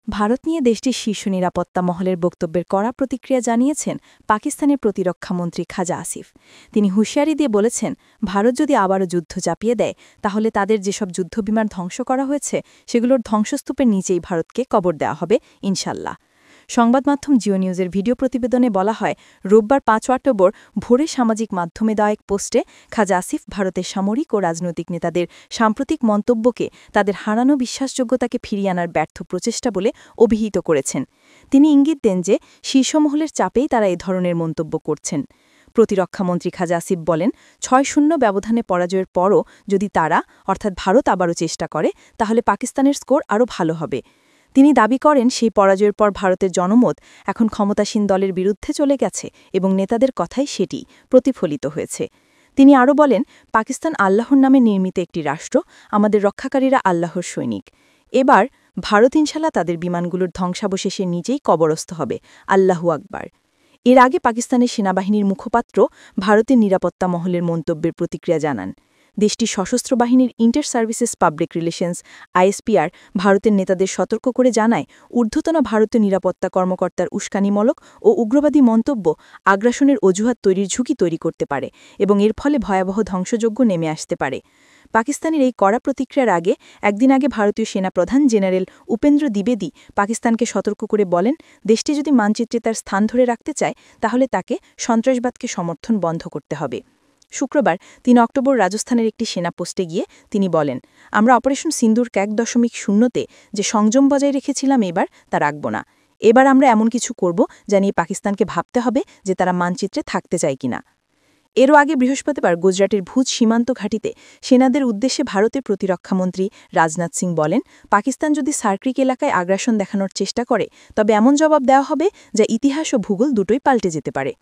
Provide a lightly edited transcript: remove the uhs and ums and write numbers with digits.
ভারত নিয়ে দেশটির শীর্ষ নিরাপত্তা মহলের বক্তব্যের কড়া প্রতিক্রিয়া জানিয়েছেন পাকিস্তানের প্রতিরক্ষামন্ত্রী খাজা আসিফ। তিনি হুঁশিয়ারি দিয়ে বলেছেন, ভারত যদি আবারও যুদ্ধ চাপিয়ে দেয় তাহলে তাদের যেসব যুদ্ধবিমান ধ্বংস করা হয়েছে সেগুলোর ধ্বংসস্তূপের নিচেই ভারতকে কবর দেওয়া হবে ইনশাল্লাহ। সংবাদমাধ্যম জিও নিউজের ভিডিও প্রতিবেদনে বলা হয়, রোববার ৫ অক্টোবর ভোরে সামাজিক মাধ্যমে দেওয়া এক পোস্টে খাজা আসিফ ভারতের সামরিক ও রাজনৈতিক নেতাদের সাম্প্রতিক মন্তব্যকে তাদের হারানো বিশ্বাসযোগ্যতাকে ফিরিয়ে আনার ব্যর্থ প্রচেষ্টা বলে অভিহিত করেছেন। তিনি ইঙ্গিত দেন যে শীর্ষমহলের চাপেই তারা এ ধরনের মন্তব্য করছেন। প্রতিরক্ষামন্ত্রী খাজা আসিফ বলেন, ৬-০ ব্যবধানে পরাজয়ের পরও যদি তারা অর্থাৎ ভারত আবারও চেষ্টা করে তাহলে পাকিস্তানের স্কোর আরও ভালো হবে। তিনি দাবি করেন, সেই পরাজয়ের পর ভারতের জনমত এখন ক্ষমতাসীন দলের বিরুদ্ধে চলে গেছে এবং নেতাদের কথাই সেটি প্রতিফলিত হয়েছে। তিনি আরও বলেন, পাকিস্তান আল্লাহর নামে নির্মিত একটি রাষ্ট্র, আমাদের রক্ষাকারীরা আল্লাহর সৈনিক। এবার ভারত ইনশাল্লাহ তাদের বিমানগুলোর ধ্বংসাবশেষে নিজেই কবরস্থ হবে, আল্লাহু আকবার। এর আগে পাকিস্তানের সেনাবাহিনীর মুখপাত্র ভারতের নিরাপত্তা মহলের মন্তব্যের প্রতিক্রিয়া জানান। দেশটির সশস্ত্র বাহিনীর inter services public relations ISPR ভারতের নেতাদের সতর্ক করে জানায়, ঊর্ধ্বতন ভারতীয় নিরাপত্তা কর্মকর্তার উস্কানিমূলক ও উগ্রবাদী মন্তব্য আগ্রাসনের অজুহাত তৈরির ঝুঁকি তৈরি করতে পারে এবং এর ফলে ভয়াবহ ধ্বংসযজ্ঞ নেমে আসতে পারে। পাকিস্তানের এই কড়া প্রতিক্রিয়ার আগে একদিন আগে ভারতীয় সেনাপ্রধান জেনারেল উপেন্দ্র দ্বিবেদী পাকিস্তানকে সতর্ক করে বলেন, দেশটি যদি মানচিত্রে তার স্থান ধরে রাখতে চায় তাহলে তাকে সন্ত্রাসবাদকে সমর্থন বন্ধ করতে হবে। শুক্রবার ৩ অক্টোবর রাজস্থানের একটি সেনা পোস্টে গিয়ে তিনি বলেন, আমরা অপারেশন সিন্দুর ১.০তে যে সংযম বজায় রেখেছিলাম এবার তা রাখব না। এবার আমরা এমন কিছু করব যা নিয়ে পাকিস্তানকে ভাবতে হবে যে তারা মানচিত্রে থাকতে চায় কিনা। এরও আগে বৃহস্পতিবার গুজরাটের ভুজ সীমান্ত ঘাঁটিতে সেনাদের উদ্দেশ্যে ভারতের প্রতিরক্ষামন্ত্রী রাজনাথ সিং বলেন, পাকিস্তান যদি সার্ক্রিক এলাকায় আগ্রাসন দেখানোর চেষ্টা করে তবে এমন জবাব দেওয়া হবে যা ইতিহাস ও ভূগোল দুটোই পাল্টে যেতে পারে।